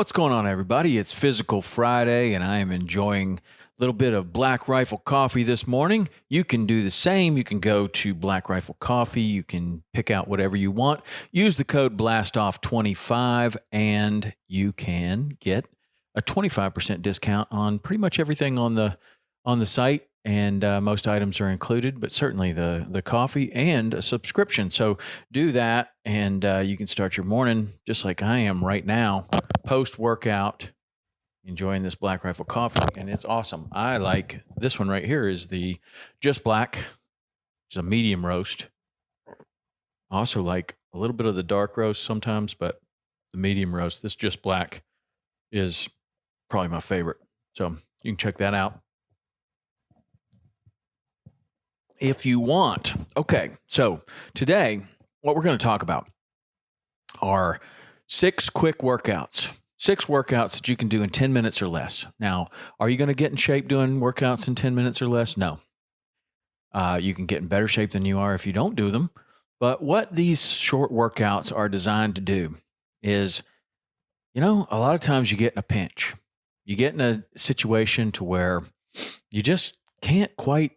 What's going on, everybody? It's Physical Friday, and I am enjoying a little bit of Black Rifle coffee this morning. You can do the same. You can go to Black Rifle Coffee. You can pick out whatever you want. Use the code BLASTOFF25, and you can get a 25% discount on pretty much everything on the site. And most items are included, but certainly the coffee and a subscription. So do that, and you can start your morning just like I am right now, post-workout, enjoying this Black Rifle coffee, and it's awesome. I like this one right here is the Just Black. It's a medium roast. I also like a little bit of the dark roast sometimes, but the medium roast, this Just Black, is probably my favorite. So you can check that out if you want. Okay, so today, what we're going to talk about are 6 quick workouts. 6 workouts that you can do in 10 minutes or less. Now, are you going to get in shape doing workouts in 10 minutes or less? No. You can get in better shape than you are if you don't do them. But what these short workouts are designed to do is, a lot of times you get in a pinch. You get in a situation to where you just can't quite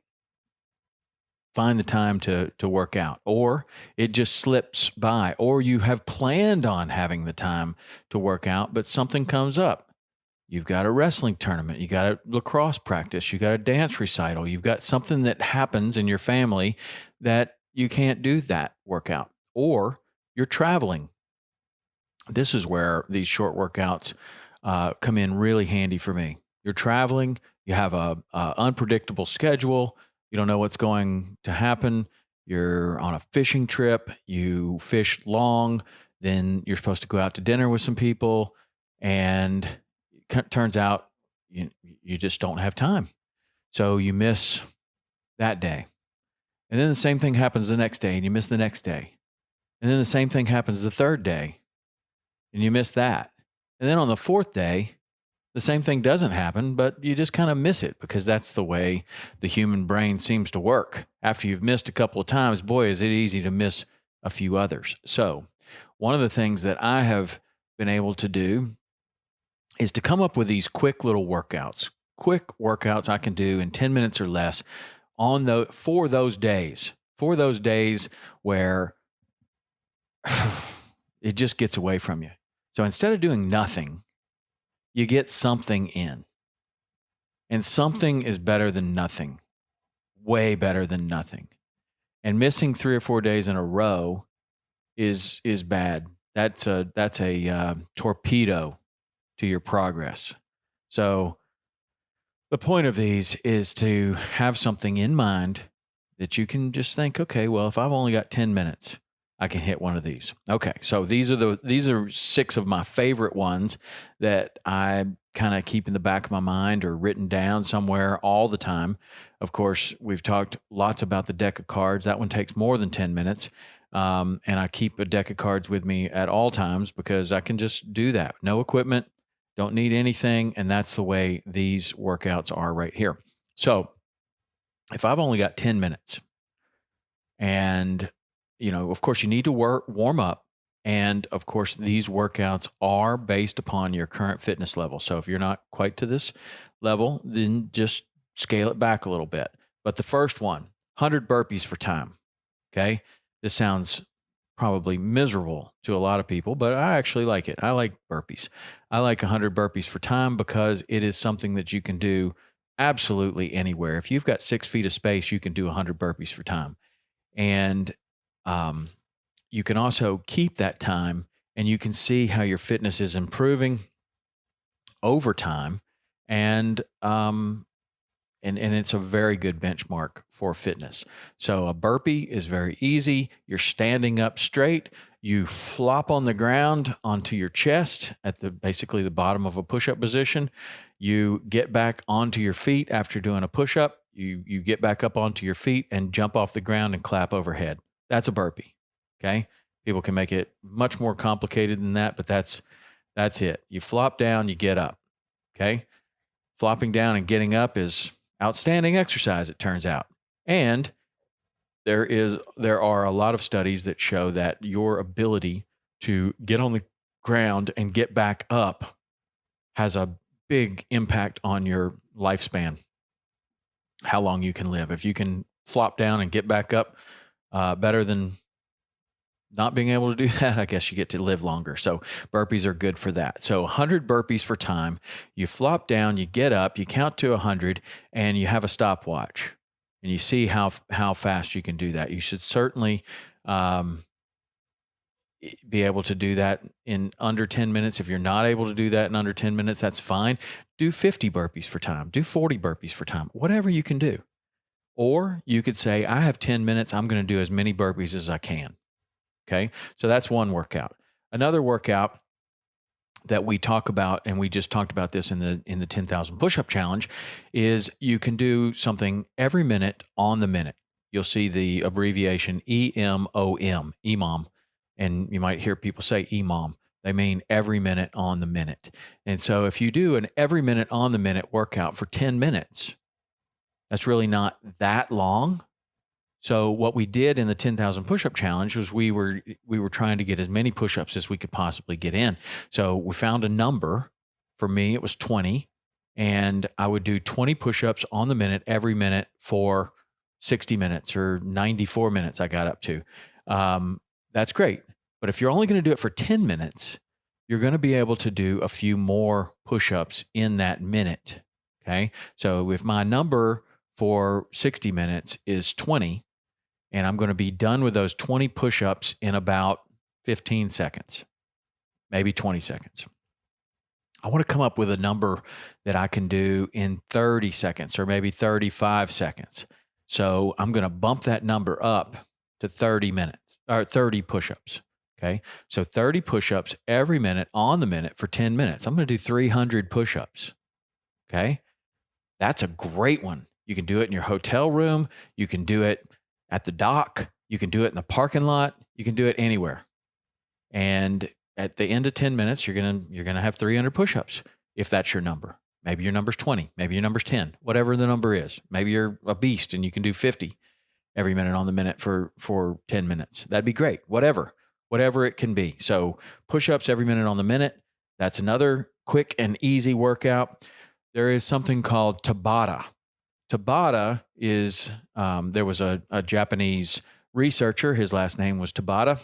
find the time to work out, or it just slips by, or you have planned on having the time to work out, but something comes up. You've got a wrestling tournament, you got a lacrosse practice, you got a dance recital, you've got something that happens in your family that you can't do that workout, or you're traveling. This is where these short workouts come in really handy for me. You're traveling, you have a unpredictable schedule. You don't know what's going to happen. You're on a fishing trip. You fish long. Then you're supposed to go out to dinner with some people. And it turns out you just don't have time. So you miss that day. And then the same thing happens the next day, and you miss the next day. And then the same thing happens the third day, and you miss that. And then on the fourth day, the same thing doesn't happen, but you just kind of miss it because that's the way the human brain seems to work. After you've missed a couple of times, boy, is it easy to miss a few others. So one of the things that I have been able to do is to come up with these quick little workouts. Quick workouts I can do in 10 minutes or less for those days where it just gets away from you. So instead of doing nothing, you get something in. And something is better than nothing. Way better than nothing. And missing 3 or 4 days in a row is bad. That's a torpedo to your progress. So the point of these is to have something in mind that you can just think, okay, well, if I've only got 10 minutes, I can hit one of these. Okay, so these are 6 of my favorite ones that I kind of keep in the back of my mind or written down somewhere all the time. Of course, we've talked lots about the deck of cards. That one takes more than 10 minutes. And I keep a deck of cards with me at all times because I can just do that. No equipment, don't need anything. And that's the way these workouts are right here. So if I've only got 10 minutes and of course, you need to warm up. And of course, these workouts are based upon your current fitness level. So if you're not quite to this level, then just scale it back a little bit. But the first one, 100 burpees for time. Okay. This sounds probably miserable to a lot of people, but I actually like it. I like burpees. I like 100 burpees for time because it is something that you can do absolutely anywhere. If you've got 6 feet of space, you can do 100 burpees for time. And you can also keep that time, and you can see how your fitness is improving over time. And it's a very good benchmark for fitness. So a burpee is very easy. You're standing up straight. You flop on the ground onto your chest at basically the bottom of a push-up position. You get back onto your feet after doing a push-up. You get back up onto your feet and jump off the ground and clap overhead. That's a burpee. Okay. People can make it much more complicated than that, but that's it. You flop down, you get up. Okay. Flopping down and getting up is outstanding exercise, it turns out. And there are a lot of studies that show that your ability to get on the ground and get back up has a big impact on your lifespan, how long you can live. If you can flop down and get back up better than not being able to do that, I guess you get to live longer. So burpees are good for that. So 100 burpees for time. You flop down, you get up, you count to 100, and you have a stopwatch. And you see how fast you can do that. You should certainly be able to do that in under 10 minutes. If you're not able to do that in under 10 minutes, that's fine. Do 50 burpees for time. Do 40 burpees for time. Whatever you can do. Or you could say, I have 10 minutes. I'm going to do as many burpees as I can. Okay, so that's one workout. Another workout that we talk about, and we just talked about this in the 10,000 push-up challenge, is you can do something every minute on the minute. You'll see the abbreviation EMOM, EMOM, and you might hear people say EMOM. They mean every minute on the minute. And so if you do an every minute on the minute workout for 10 minutes, that's really not that long. So what we did in the 10,000 push-up challenge was we were trying to get as many push-ups as we could possibly get in. So we found a number. For me, it was 20, and I would do 20 push-ups on the minute every minute for 60 minutes or 94 minutes I got up to. That's great. But if you're only going to do it for 10 minutes, you're going to be able to do a few more push-ups in that minute. Okay. So if my number for 60 minutes is 20, and I'm going to be done with those 20 push-ups in about 15 seconds, maybe 20 seconds. I want to come up with a number that I can do in 30 seconds or maybe 35 seconds. So I'm going to bump that number up to 30 minutes or 30 push-ups. Okay. So 30 push-ups every minute on the minute for 10 minutes. I'm going to do 300 push-ups. Okay. That's a great one. You can do it in your hotel room. You can do it at the dock. You can do it in the parking lot. You can do it anywhere. And at the end of 10 minutes, you're going to have 300 push-ups if that's your number. Maybe your number's 20, maybe your number's 10, whatever the number is. Maybe you're a beast and you can do 50 every minute on the minute for 10 minutes. That'd be great. Whatever it can be. So push-ups every minute on the minute. That's another quick and easy workout. There is something called Tabata. Tabata is, there was a Japanese researcher. His last name was Tabata.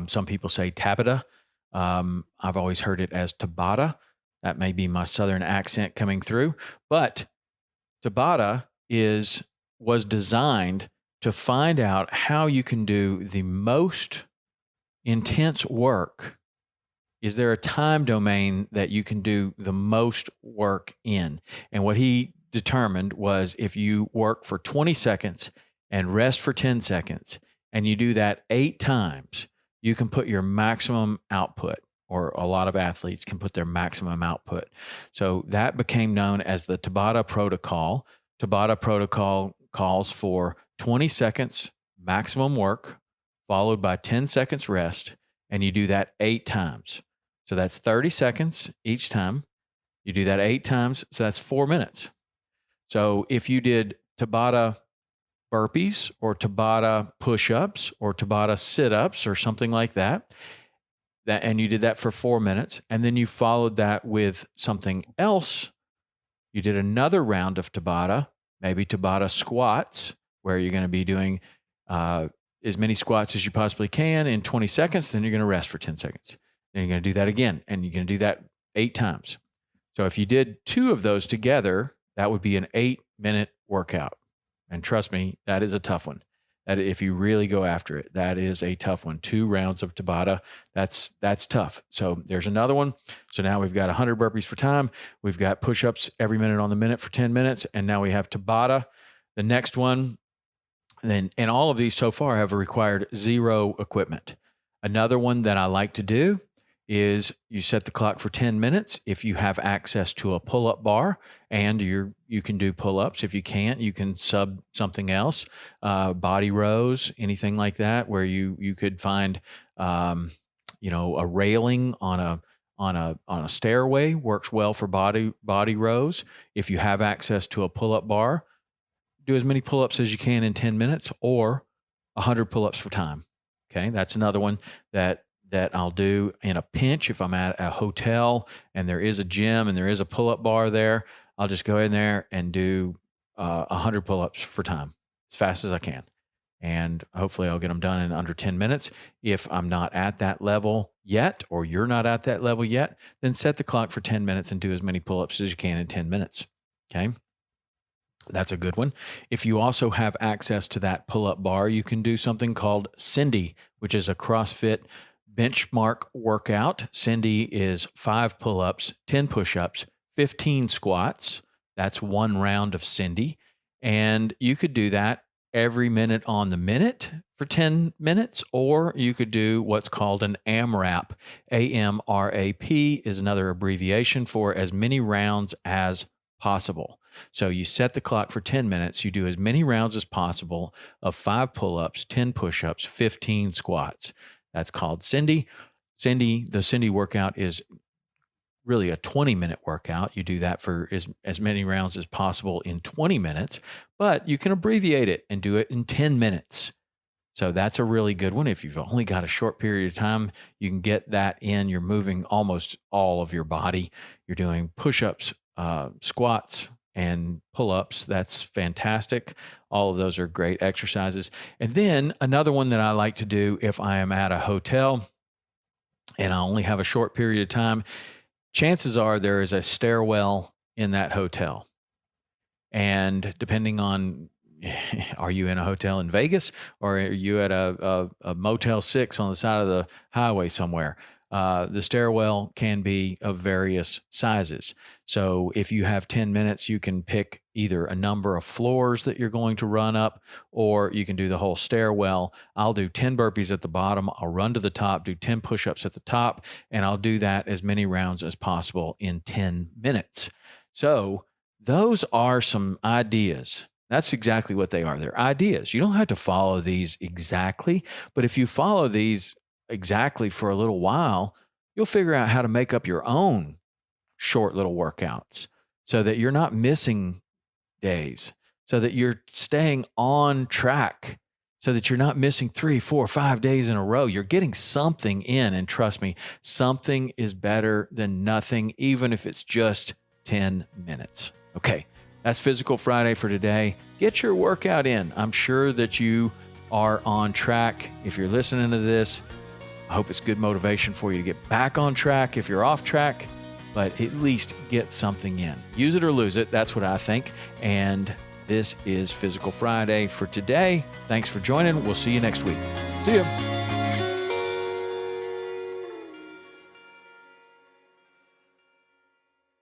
Some people say Tabata. I've always heard it as Tabata. That may be my southern accent coming through. But Tabata was designed to find out how you can do the most intense work. Is there a time domain that you can do the most work in? And what he determined was if you work for 20 seconds and rest for 10 seconds, and you do that 8 times, you can put your maximum output, or a lot of athletes can put their maximum output. So that became known as the Tabata protocol. Tabata protocol calls for 20 seconds maximum work, followed by 10 seconds rest, and you do that 8 times. So that's 30 seconds each time. You do that 8 times, so that's 4 minutes. So if you did Tabata burpees or Tabata push-ups or Tabata sit-ups or something like that, and you did that for 4 minutes, and then you followed that with something else, you did another round of Tabata, maybe Tabata squats, where you're going to be doing as many squats as you possibly can in 20 seconds, then you're going to rest for 10 seconds. Then you're going to do that again, and you're going to do that 8 times. So if you did 2 of those together, that would be an 8-minute workout. And trust me, that is a tough one. That if you really go after it, that is a tough one. 2 rounds of Tabata, that's tough. So there's another one. So now we've got 100 burpees for time. We've got push-ups every minute on the minute for 10 minutes. And now we have Tabata. The next one, and all of these so far have required 0 equipment. Another one that I like to do is you set the clock for 10 minutes if you have access to a pull-up bar, and you can do pull-ups. If you can't, you can sub something else, body rows, anything like that, where you could find a railing on a stairway works well for body rows. If you have access to a pull-up bar, do as many pull-ups as you can in 10 minutes or 100 pull-ups for time. Okay, that's another one that that I'll do in a pinch. If I'm at a hotel and there is a gym and there is a pull-up bar there, I'll just go in there and do 100 pull-ups for time as fast as I can. And hopefully I'll get them done in under 10 minutes. If I'm not at that level yet, or you're not at that level yet, then set the clock for 10 minutes and do as many pull-ups as you can in 10 minutes. Okay. That's a good one. If you also have access to that pull-up bar, you can do something called Cindy, which is a CrossFit benchmark workout. Cindy is 5 pull-ups, 10 push-ups, 15 squats. That's 1 round of Cindy. And you could do that every minute on the minute for 10 minutes, or you could do what's called an AMRAP. AMRAP is another abbreviation for as many rounds as possible. So you set the clock for 10 minutes, you do as many rounds as possible of 5 pull-ups, 10 push-ups, 15 squats. That's called Cindy. The Cindy workout is really a 20-minute workout. You do that for as many rounds as possible in 20 minutes, but you can abbreviate it and do it in 10 minutes. So that's a really good one. If you've only got a short period of time, you can get that in. You're moving almost all of your body. You're doing push-ups, squats, and pull-ups. That's fantastic. All of those are great exercises. And then another one that I like to do if I am at a hotel and I only have a short period of time, chances are there is a stairwell in that hotel. And depending on, are you in a hotel in Vegas or are you at a Motel 6 on the side of the highway somewhere? The stairwell can be of various sizes. So if you have 10 minutes, you can pick either a number of floors that you're going to run up, or you can do the whole stairwell. I'll do 10 burpees at the bottom. I'll run to the top, do 10 push-ups at the top, and I'll do that as many rounds as possible in 10 minutes. So those are some ideas. That's exactly what they are. They're ideas. You don't have to follow these exactly, but if you follow these exactly for a little while, you'll figure out how to make up your own short little workouts so that you're not missing days, so that you're staying on track, so that you're not missing 3, 4, 5 days in a row. You're getting something in, and trust me, something is better than nothing, even if it's just 10 minutes. Okay, that's Physical Friday for today. Get your workout in. I'm sure that you are on track. If you're listening to this, I hope it's good motivation for you to get back on track if you're off track, but at least get something in. Use it or lose it. That's what I think. And this is Physical Friday for today. Thanks for joining. We'll see you next week. See ya.